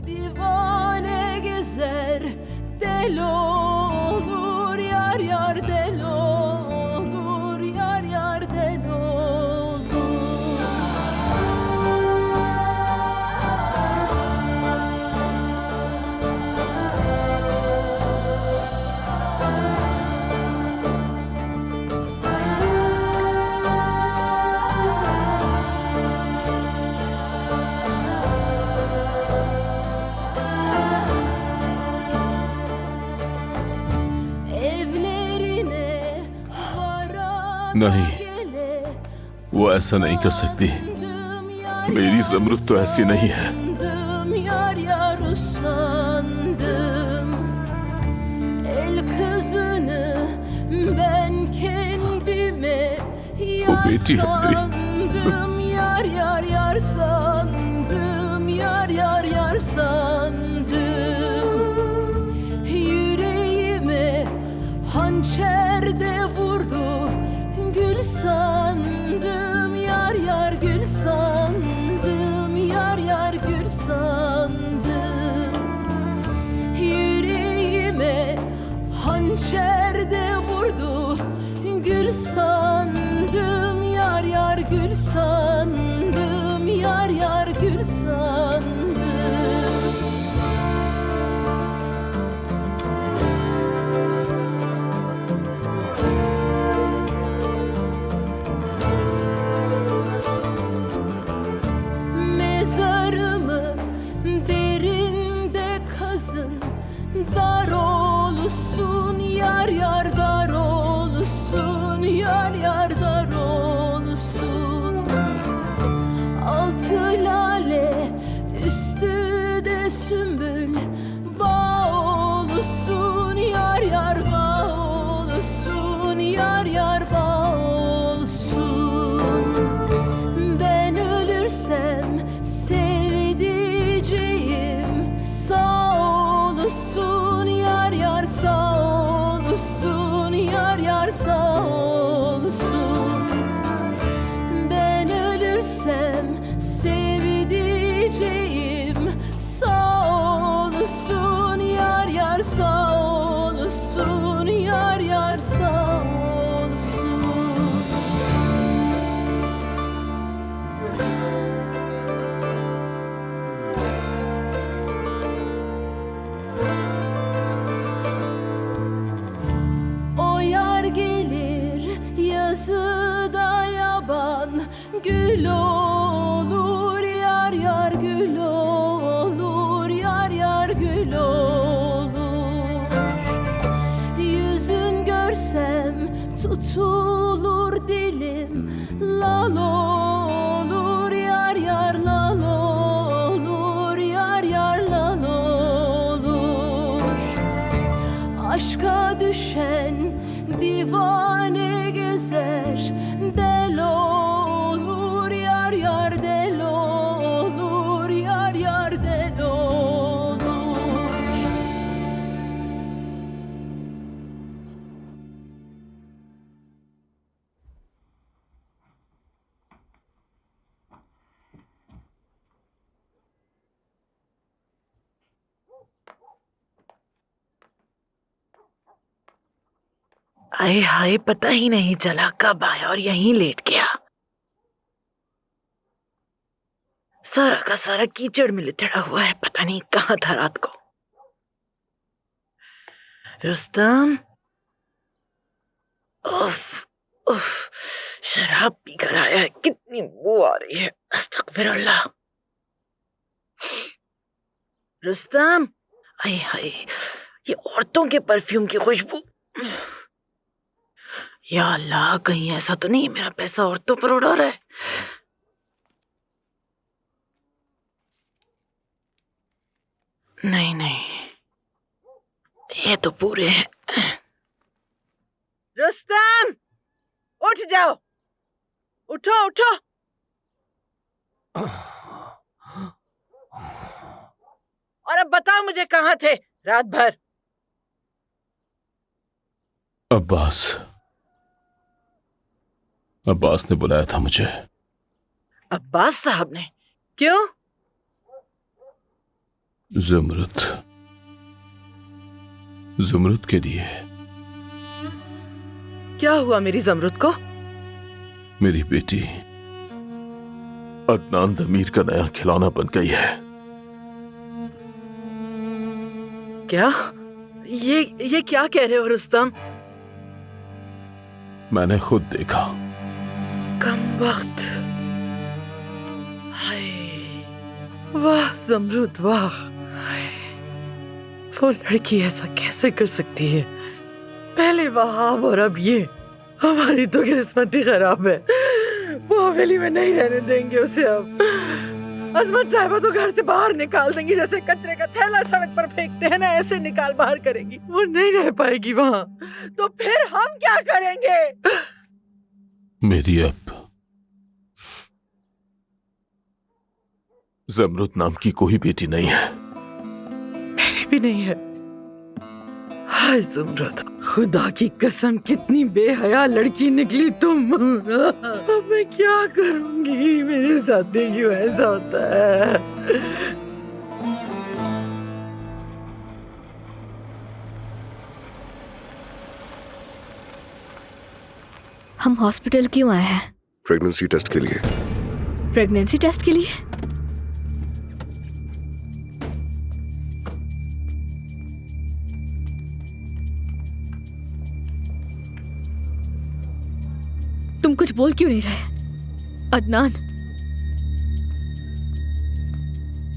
Divane gezer, del olur, yar yar del olur, yar yar del olur. Evlerine नहीं, gele, वो ऐसा नहीं कर सकती। मेरी ज़मरुद तो ऐसी नहीं है। usandım, yar yar usandım. El kızını ben kendime yar बेटी है मेरी। sandım, yar yar yar sandım, yar yar yar sandım. Yüreğime hançer de vurdu, gül sandım, yar yar gül sandım, yar yar gül sandım. Yüreğime hançer de vurdu, gül sandım, yar yar gül sandım, yar yar gül sandım. Mezarımı derinde kazın, dar olsun, yar yar dar olsun, yar yar dar olsun. Altı lale, üstü de sümbül, bağ olsun, yar yar bağ olsun, yar yar bağ olsun. Ben ölürsem sevdiceğim sağ olsun, yar yar sağ olsun, yar yar sağ olsun. Ben ölürsem sevdiceğim sağ olsun, yar yar sağ olsun, yar yar sağ olsun. O yar gelir yazıda yaban, gül olur, yar yar gül olur, yar yar gül olur. Yüzün görsem tutulur dilim, lal olur, yar yar lal olur, yar yar lal olur. Aşka düşen divane gezer, del olur, yar yar del olur, yar yar del olur. आए हाय, पता ही नहीं चला कब आया और यहीं late गया। सारा का सारा कीचड़ में लिथड़ा हुआ है, पता नहीं कहाँ था रात को। रुस्तम, उफ उफ, शराब पीकर आया है, कितनी बू आ रही है। अस्तगफिरुल्लाह। रुस्तम, आए हाय, ये औरतों के परफ्यूम की खुशबू। या अल्लाह, कहीं ऐसा तो नहीं मेरा पैसा औरतों पर उड़ा रहा है। नहीं नहीं, ये तो पूरे हैं। रुस्तम, उठ जाओ, उठो उठो। और अब बताओ मुझे, कहाँ थे रात भर? अब्बास अब्बास ने बुलाया था मुझे। अब्बास साहब ने? क्यों? ज़मरुद, ज़मरुद के लिए। क्या हुआ मेरी ज़मरुद को? मेरी बेटी अदनान दमीर का नया खिलौना बन गई है। क्या? ये क्या कह रहे हो रुस्तम? मैंने खुद देखा। कम वक्त। हाय, वाह ज़मरुद वाह। हाय, वो लड़की ऐसा कैसे कर सकती है? पहले वहाब और अब ये। हमारी तो किस्मत ही खराब है। वो हवेली में नहीं रहने देंगे उसे अब। अजमत साहिबा तो घर से बाहर निकाल देंगी, जैसे कचरे का थैला सड़क पर फेंकते हैं ना, ऐसे निकाल बाहर करेंगी। वो नहीं रह पाएगी वहां। तो फिर हम क्या करेंगे? मेरी अब ज़मरुद नाम की कोई बेटी नहीं है। मेरी भी नहीं है। हाय ज़मरुद, खुदा की कसम कितनी बेहया लड़की निकली तुम। अब मैं क्या करूंगी? मेरे साथ ही क्यों ऐसा होता है? हम हॉस्पिटल क्यों आए हैं? प्रेगनेंसी टेस्ट के लिए। प्रेगनेंसी टेस्ट के लिए? तुम कुछ बोल क्यों नहीं रहे अदनान?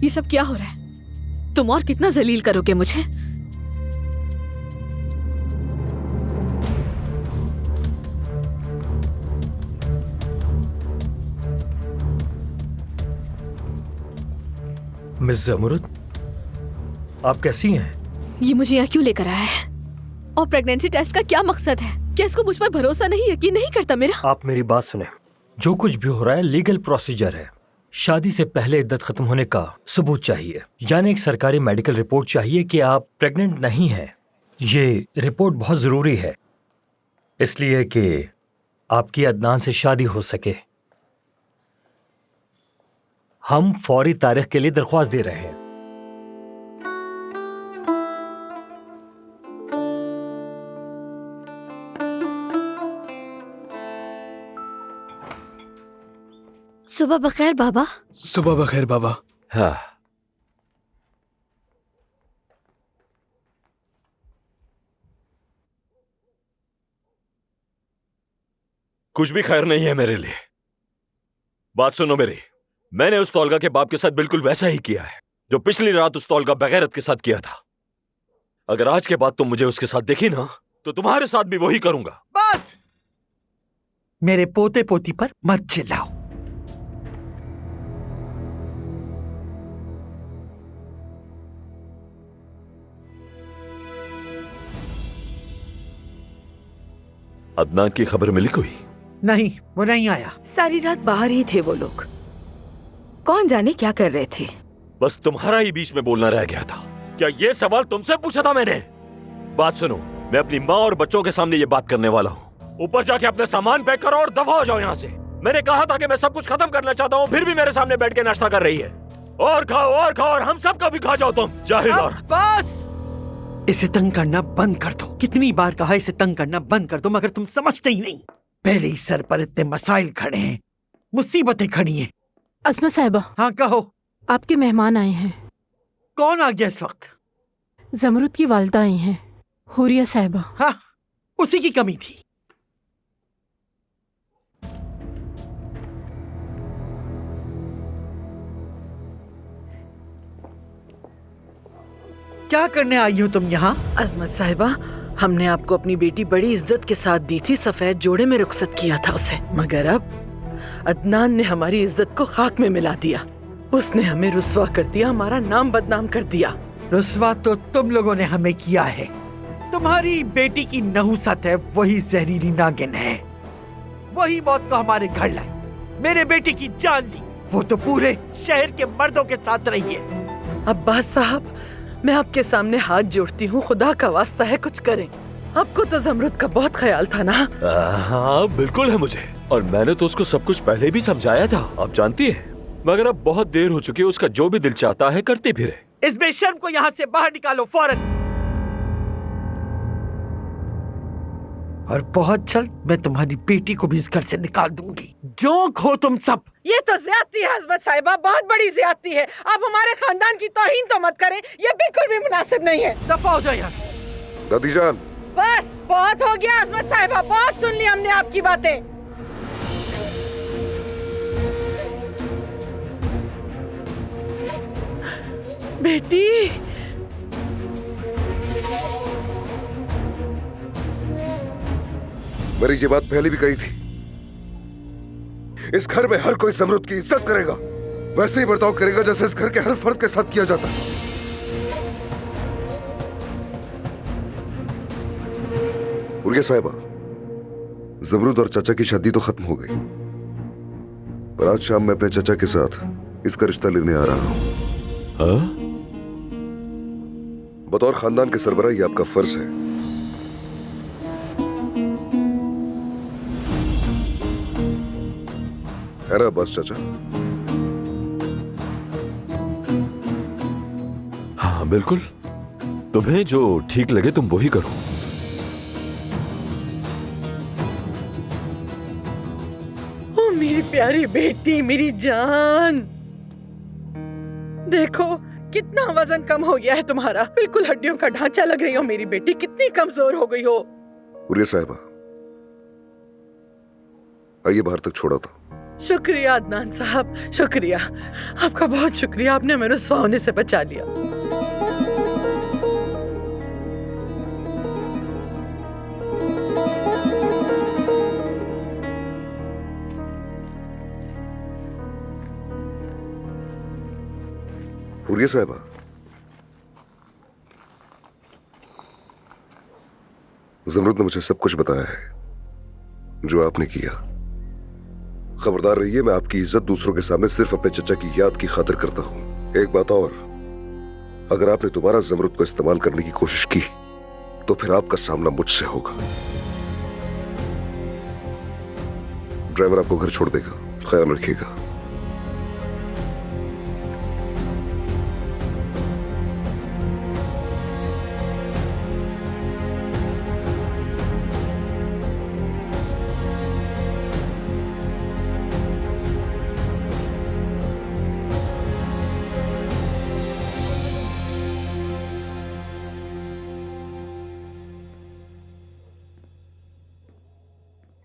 ये सब क्या हो रहा है? तुम और कितना जलील करोगे मुझे? मिस ज़मरुद, आप कैसी हैं? ये मुझे यहाँ क्यों लेकर आया है? और प्रेगनेंसी टेस्ट का क्या मकसद है? क्या इसको मुझ पर भरोसा नहीं, यकीन नहीं करता मेरा? आप मेरी बात सुने। जो कुछ भी हो रहा है लीगल प्रोसीजर है। शादी से पहले इद्दत खत्म होने का सबूत चाहिए, यानी एक सरकारी मेडिकल रिपोर्ट चाहिए कि आप प्रेग्नेंट नहीं हैं। ये रिपोर्ट बहुत जरूरी है, इसलिए कि आपकी अदनान से शादी हो सके। हम फौरी तारीख के लिए दरख्वास्त दे रहे हैं। सुबह बखैर बाबा। सुबह बखैर बाबा। हाँ, कुछ भी खैर नहीं है मेरे लिए। बात सुनो मेरी, मैंने उस तौलगा के बाप के साथ बिल्कुल वैसा ही किया है जो पिछली रात उस तौलगा बगैरत के साथ किया था। अगर आज के बाद तुम मुझे उसके साथ देखी ना, तो तुम्हारे साथ भी वही करूंगा। बस मेरे पोते पोती पर मत चिल्लाओ। अदनान की खबर मिली कोई? नहीं, वो नहीं आया। सारी रात बाहर ही थे वो लोग। कौन जाने क्या कर रहे थे। बस तुम्हारा ही बीच में बोलना रह गया था। क्या ये सवाल तुमसे पूछा था मैंने? बात सुनो, मैं अपनी माँ और बच्चों के सामने ये बात करने वाला हूँ। ऊपर जाके अपने सामान पैक करो और दफा हो जाओ यहाँ से। मैंने कहा था कि मैं सब कुछ खत्म करना चाहता हूँ, फिर भी मेरे सामने बैठ के नाश्ता कर रही है। और खाओ और हम सब का भी खा जाओ तुम, जाहिल औरत। बस इसे तंग करना बंद कर दो। कितनी बार कहा इसे तंग करना बंद कर दो, मगर तुम समझते ही नहीं। पहले ही सर पर इतने मसाइल खड़े हैं, मुसीबतें खड़ी हैं। अस्मा साहिबा। हाँ कहो। आपके मेहमान आए हैं। कौन आ गया इस वक्त? ज़मरुद की वालिदा आई हैं, हुरिया साहिबा। हाँ, उसी की कमी थी। क्या करने आई हो तुम यहाँ? अजमत साहिबा, हमने आपको अपनी बेटी बड़ी इज्जत के साथ दी थी, सफेद जोड़े में रुखसत किया था उसे, मगर अब अदनान ने हमारी इज्जत को खाक में मिला दिया। उसने हमें रुस्वा कर दिया, हमारा नाम बदनाम कर दिया। रुस्वा तो तुम लोगों ने हमें किया है। तुम्हारी बेटी की नहुसत है, वही जहरीली नागिन है, वही मौत को हमारे घर लाई, मेरे बेटे की जान ली। वो तो पूरे शहर के मर्दों के साथ रही है। अब्बास साहब, मैं आपके सामने हाथ जोड़ती हूँ, खुदा का वास्ता है कुछ करें। आपको तो ज़मरुद का बहुत ख्याल था ना? हाँ बिल्कुल है मुझे, और मैंने तो उसको सब कुछ पहले भी समझाया था, आप जानती है। मगर अब बहुत देर हो चुकी है, उसका जो भी दिल चाहता है करती फिरे। इस बेशर्म को यहाँ से बाहर निकालो फौरन। और बहुत जल्द मैं तुम्हारी बेटी को भी इस घर से निकाल दूंगी। जोंक हो तुम सब। ये तो ज्यादती है हजरत साहिबा, बहुत बड़ी ज्यादती है। आप हमारे खानदान की तौहीन तो मत करें, ये बिल्कुल भी मुनासिब नहीं है। दफा हो जाओ यहाँ से। दादी जान, बस बहुत हो गया हजरत साहिबा, बहुत सुन ली हमने आपकी बातें। बेटी, मेरी ये बात पहले भी कही थी। इस घर में हर कोई ज़मरुद की इज्जत करेगा, वैसे ही बर्ताव करेगा जैसे इस घर के हर फर्द के साथ किया जाता है। उर्गे साहिबा, ज़मरुद और चाचा की शादी तो खत्म हो गई, पर आज शाम मैं अपने चाचा के साथ इसका रिश्ता लेने आ रहा हूं। हाँ? बतौर खानदान के सरबराह ये आपका फर्ज है। है ना बस चाचा? हाँ बिल्कुल, तुम्हें जो ठीक लगे तुम वही करो। ओ मेरी प्यारी बेटी, मेरी जान, देखो कितना वजन कम हो गया है तुम्हारा, बिल्कुल हड्डियों का ढांचा लग रही हो मेरी बेटी, कितनी कमजोर हो गई हो। उर्गे साहिबा, आइए बाहर तक छोड़ा था। शुक्रिया अदनान साहब, शुक्रिया, आपका बहुत शुक्रिया, आपने मेरे रुस्वा होने से बचा लिया। हुर्रिया साहिबा, ज़मरुद ने मुझे सब कुछ बताया है जो आपने किया। खबरदार रहिए, मैं आपकी इज्जत दूसरों के सामने सिर्फ अपने चचा की याद की खातिर करता हूं। एक बात और, अगर आपने दोबारा ज़मरुद को इस्तेमाल करने की कोशिश की तो फिर आपका सामना मुझसे होगा। ड्राइवर आपको घर छोड़ देगा, ख्याल रखिएगा।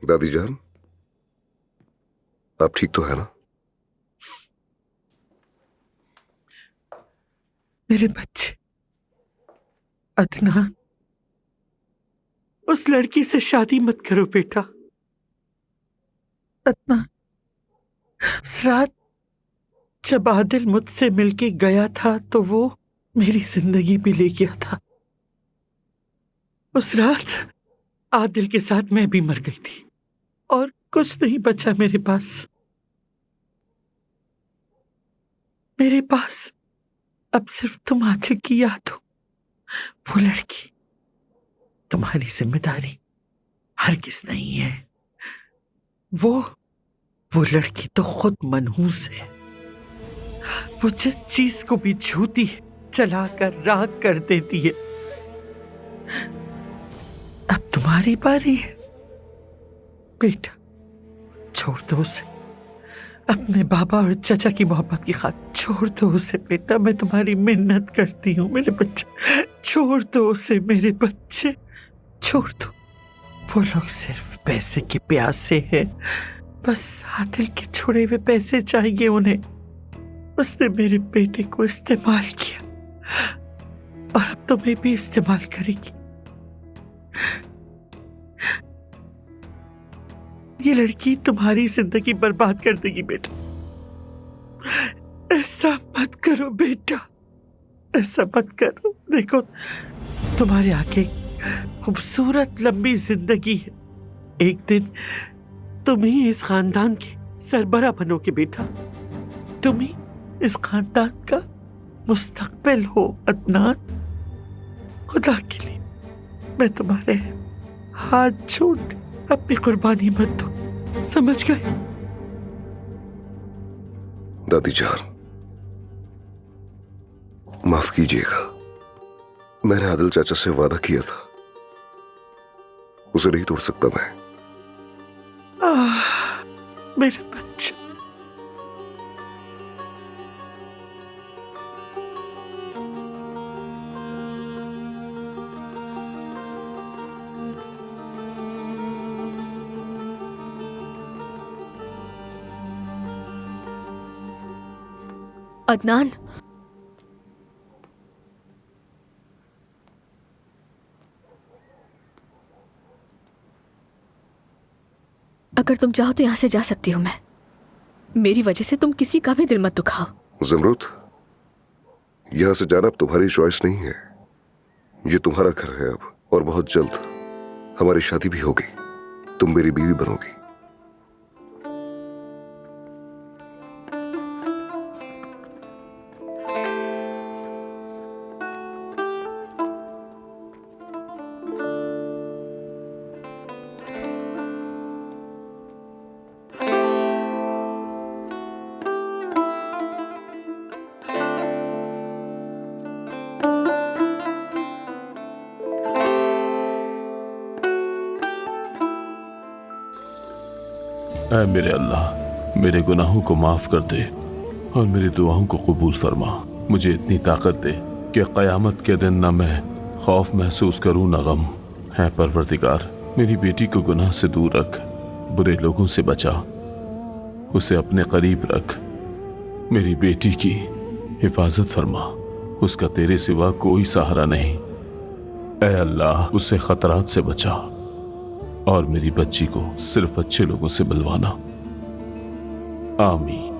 दादी जान, आप ठीक तो है ना? मेरे बच्चे अदनान, उस लड़की से शादी मत करो बेटा। अदनान, उस रात जब आदिल मुझसे मिलके गया था तो वो मेरी जिंदगी भी ले गया था। उस रात आदिल के साथ मैं भी मर गई थी और कुछ नहीं बचा मेरे पास। मेरे पास अब सिर्फ तुम आदिल की याद हो। वो लड़की तुम्हारी जिम्मेदारी हरगिज नहीं है। वो लड़की तो खुद मनहूस है। वो जिस चीज को भी छूती है जलाकर राख कर देती है। अब तुम्हारी बारी है बेटा, छोड़ दो उसे। अपने बाबा और चाचा की मोहब्बत की खातिर छोड़ दो उसे बेटा, मैं तुम्हारी मिन्नत करती हूँ मेरे बच्चे, छोड़ दो उसे मेरे बच्चे, छोड़ दो। वो लोग सिर्फ पैसे के प्यासे हैं, बस आदिल के छोड़े हुए पैसे चाहिए उन्हें। उसने मेरे बेटे को इस्तेमाल किया और अब तुम्हें भी इस्तेमाल करेगी। ये लड़की तुम्हारी जिंदगी बर्बाद कर देगी बेटा। ऐसा मत करो बेटा, ऐसा मत करो। देखो तुम्हारे आगे खूबसूरत लंबी जिंदगी है। एक दिन तुम ही इस खानदान के सरबरा बनोगे बेटा। तुम ही इस खानदान का मुस्तकबिल हो अदनान। खुदा के लिए मैं तुम्हारे हाथ छोड़ती, अपनी कुर्बानी मत दो, समझ गए? दादी जान, माफ कीजिएगा, मैंने आदिल चाचा से वादा किया था, उसे नहीं तोड़ सकता मैं। मेरे बच्चे। अदनान, अगर तुम चाहो तो यहां से जा सकती हूँ मैं। मेरी वजह से तुम किसी का भी दिल मत दुखाओ। ज़मरुद, यहां से जाना अब तुम्हारी चॉइस नहीं है, ये तुम्हारा घर है अब, और बहुत जल्द हमारी शादी भी होगी, तुम मेरी बीवी बनोगी। ऐ मेरे अल्लाह, मेरे गुनाहों को माफ कर दे और मेरी दुआओं को कबूल फरमा। मुझे इतनी ताकत दे कि क़यामत के दिन न मैं खौफ महसूस करूं न गम। है परवरदिगार, मेरी बेटी को गुनाह से दूर रख, बुरे लोगों से बचा, उसे अपने करीब रख। मेरी बेटी की हिफाजत फरमा, उसका तेरे सिवा कोई सहारा नहीं। ऐ अल्लाह, उसे खतरात से बचा और मेरी बच्ची को सिर्फ अच्छे लोगों से बुलवाना। आमीन।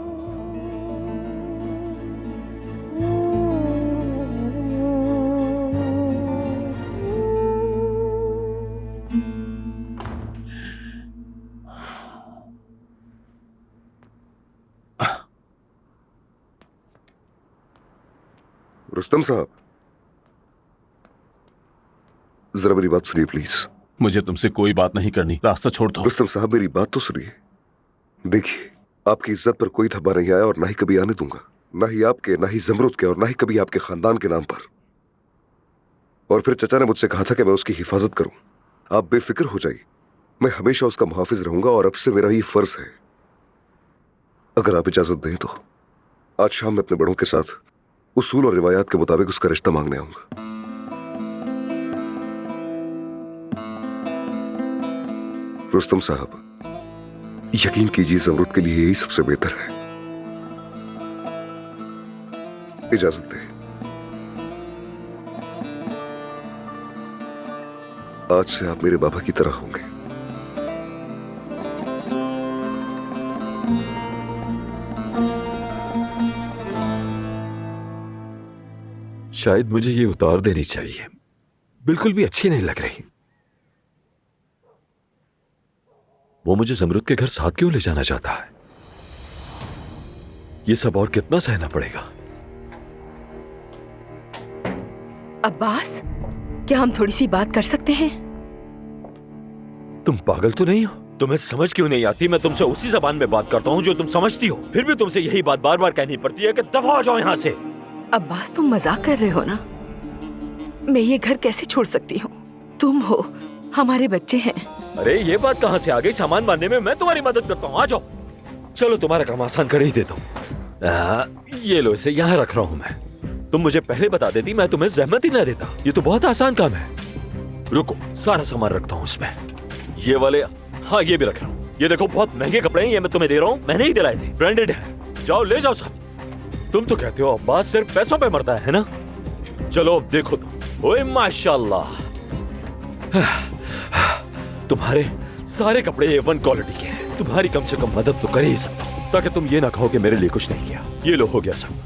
रुस्तम साहब, जरा मेरी बात सुनिए प्लीज। मुझे तुमसे कोई बात नहीं करनी, रास्ता छोड़ दो। रुस्तम साहब, मेरी बात तो सुनिए। देखिए, आपकी इज्जत पर कोई धब्बा नहीं आया और ना ही कभी आने दूंगा, ना ही आपके, ना ही ज़मरुद के, और ना ही कभी आपके खानदान के नाम पर। और फिर चचा ने मुझसे कहा था कि मैं उसकी हिफाजत करूं। आप बेफिक्र हो जाइए, मैं हमेशा उसका मुहाफिज रहूंगा और अब से मेरा ये फर्ज है। अगर आप इजाजत दें तो आज शाम मैं अपने बड़ों के साथ उसूल और रिवायात के मुताबिक उसका रिश्ता मांगने आऊंगा। रुस्तम साहब, यकीन कीजिए, ज़मरुद के लिए यही सबसे बेहतर है। इजाजत दें। आज से आप मेरे बाबा की तरह होंगे। शायद मुझे ये उतार देनी चाहिए, बिल्कुल भी अच्छी नहीं लग रही। वो मुझे ज़मरुद के घर साथ क्यों ले जाना चाहता है? ये सब और कितना सहना पड़ेगा? अब्बास, क्या हम थोड़ी सी बात कर सकते हैं? तुम पागल तो नहीं हो? तुम्हें समझ क्यों नहीं आती? मैं तुमसे उसी जबान में बात करता हूँ जो तुम समझती हो, फिर भी तुमसे यही बात बार बार कहनी पड़ती है कि दफा हो जाओ यहाँ से। अब्बास, तुम मजाक कर रहे हो ना? मैं ये घर कैसे छोड़ सकती हूँ? तुम हो, हमारे बच्चे हैं। अरे ये बात कहाँ से आ गई? सामान बांधने में मैं तुम्हारी मदद करता हूँ, आ जाओ। चलो तुम्हारा काम आसान कर ही देता हूँ। ये लो, इसे यहाँ रख रहा हूँ मैं। तुम मुझे पहले बता देती, मैं तुम्हें जहमत ही ना देता। ये तो बहुत आसान काम है। रुको, सारा सामान रखता हूँ इसमें। ये वाले, हाँ ये भी रख रहा हूँ। ये देखो, बहुत महंगे कपड़े हैं, ये मैं तुम्हें दे रहा हूँ, मैंने ही दिलाए थे, ब्रांडेड है। जाओ ले जाओ सब। तुम तो कहते हो अब्बास सिर्फ पैसों पे मरता है ना? चलो अब देखो तुम। ओए माशाल्लाह, तुम्हारे सारे कपड़े A1 क्वालिटी के हैं। तुम्हारी कम से कम मदद तो कर ही सकता हूं, ताकि तुम ये ना कहो कि मेरे लिए कुछ नहीं किया। ये लो, हो गया सब।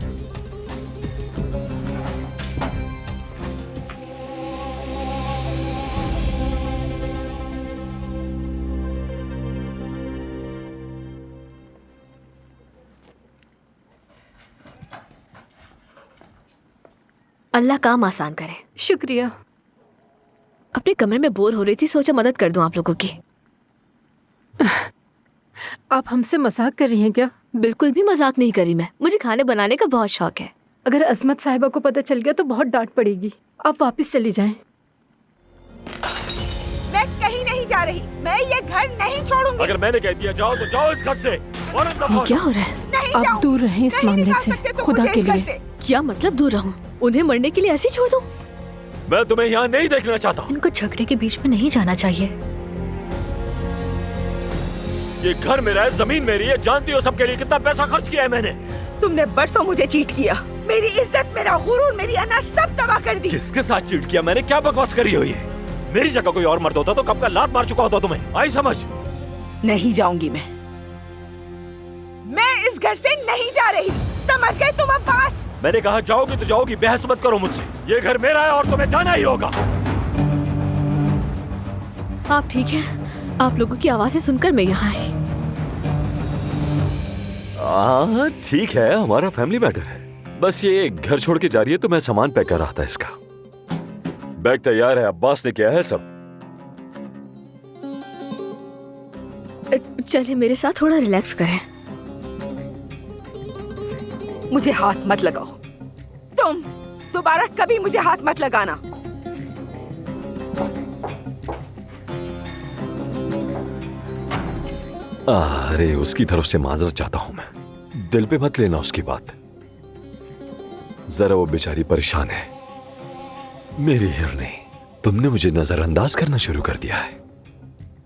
अल्लाह काम आसान करे। शुक्रिया। अपने कमरे में बोर हो रही थी, सोचा मदद कर दूं आप लोगों की। आप हमसे मजाक कर रही हैं क्या? बिल्कुल भी मजाक नहीं करी मैं, मुझे खाने बनाने का बहुत शौक है। अगर अजमत साहिबा को पता चल गया तो बहुत डांट पड़ेगी। आप वापस चली जाएं। मैं कहीं नहीं जा रही, मैं ये घर नहीं छोड़ूंगी। अगर मैंने कह दिया जाओ तो जाओ इस घर से। ये क्या हो रहा है? नहीं आप जाऊंगी। दूर रहें इस नहीं मामले निकाल से, सकते तुम खुदा मुझे के इस घर लिए। से। क्या मतलब दूर रहूं? उन्हें मरने के लिए ऐसे ही छोड़ दूं? मैं तुम्हें यहाँ नहीं देखना चाहता। इनको झगड़े के बीच में नहीं जाना चाहिए। ये घर मेरा है, जमीन मेरी है, जानती हो सबके लिए कितना पैसा खर्च किया है मैंने। तुमने बरसों मुझे चीट किया, मेरी इज्जत, मेरा गुरूर, मेरी अना सब तबाह कर दी। किसके साथ चीट किया मैंने? क्या बकवास करी हो ये? मेरी जगह कोई और मर्द होता तो कब का लात मार चुका होता तुम्हें। आई समझ? नहीं जाऊंगी मैं इस घर से नहीं जा रही, समझ गए तुम अब्बास? मैंने कहा जाओगी तो जाओगी, बहस मत करो मुझसे। ये घर मेरा है और तुम्हें जाना ही होगा। आप ठीक है? आप लोगों की आवाजें सुनकर मैं यहाँ आई। हाँ ठीक है, हमारा फैमिली मैटर है। बस ये घर छोड़ के जा रही है तो मैं सामान पैक कर रहा था इसका। बैग तैयार है, अब्बास ने किया है सब। चले मेरे साथ थोड़ा रिलैक्स करें। मुझे हाथ मत लगाओ, तुम दोबारा कभी मुझे हाथ मत लगाना। अरे उसकी तरफ से माजरत चाहता हूं मैं, दिल पे मत लेना उसकी बात। जरा वो बेचारी परेशान है। मेरी हिरनी, तुमने मुझे नजरअंदाज करना शुरू कर दिया है।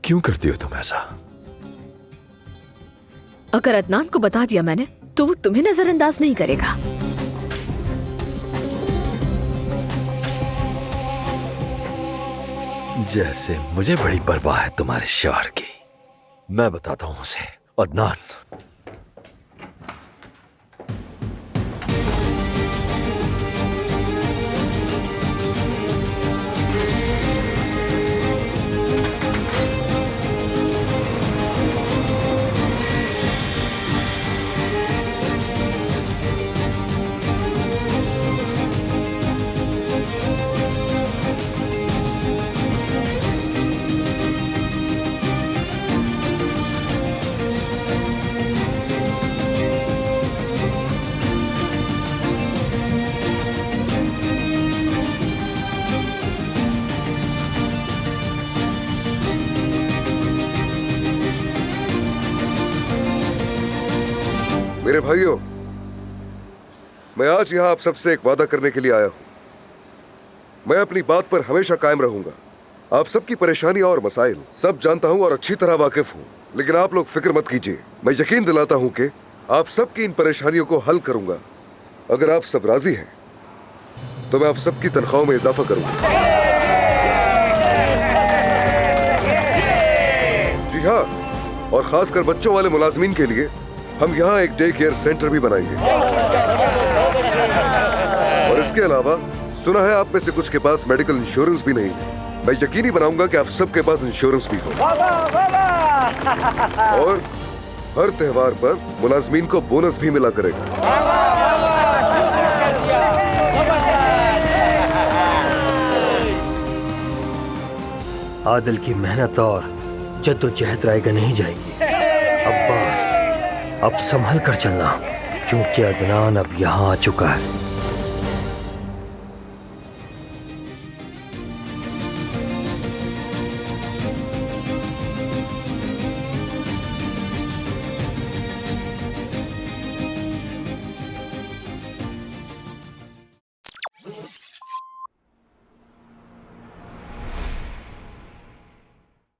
क्यों करती हो तुम ऐसा? अगर अदनान को बता दिया मैंने तो वो तुम्हें नजरअंदाज नहीं करेगा। जैसे मुझे बड़ी परवाह है तुम्हारे शौहर की। मैं बताता हूं उसे। अदनान, मेरे भाइयों, मैं आज यहां आप सबसे एक वादा करने के लिए आया हूं। मैं अपनी बात पर हमेशा कायम रहूंगा। आप सबकी परेशानियां और मसाइल सब जानता हूं और अच्छी तरह वाकिफ हूं, लेकिन आप लोग फिक्र मत कीजिए। मैं यकीन दिलाता हूं कि आप सबकी इन परेशानियों को हल करूंगा। अगर आप सब राजी हैं तो मैं आप सबकी तनख्वाहों में इजाफा करूंगा। जी हाँ, और खासकर बच्चों वाले मुलाजमीन के लिए हम यहाँ एक डे केयर सेंटर भी बनाएंगे। और इसके अलावा सुना है आप में से कुछ के पास मेडिकल इंश्योरेंस भी नहीं है। मैं यकीनी बनाऊंगा कि आप सबके पास इंश्योरेंस भी हो। और हर त्योहार पर मुलाजमीन को बोनस भी मिला करेगा। आदिल की मेहनत और जद्दोजहद रायगा नहीं जाएगी। अब्बास, अब संभल कर चलना, क्योंकि अदनान अब यहाँ आ चुका है।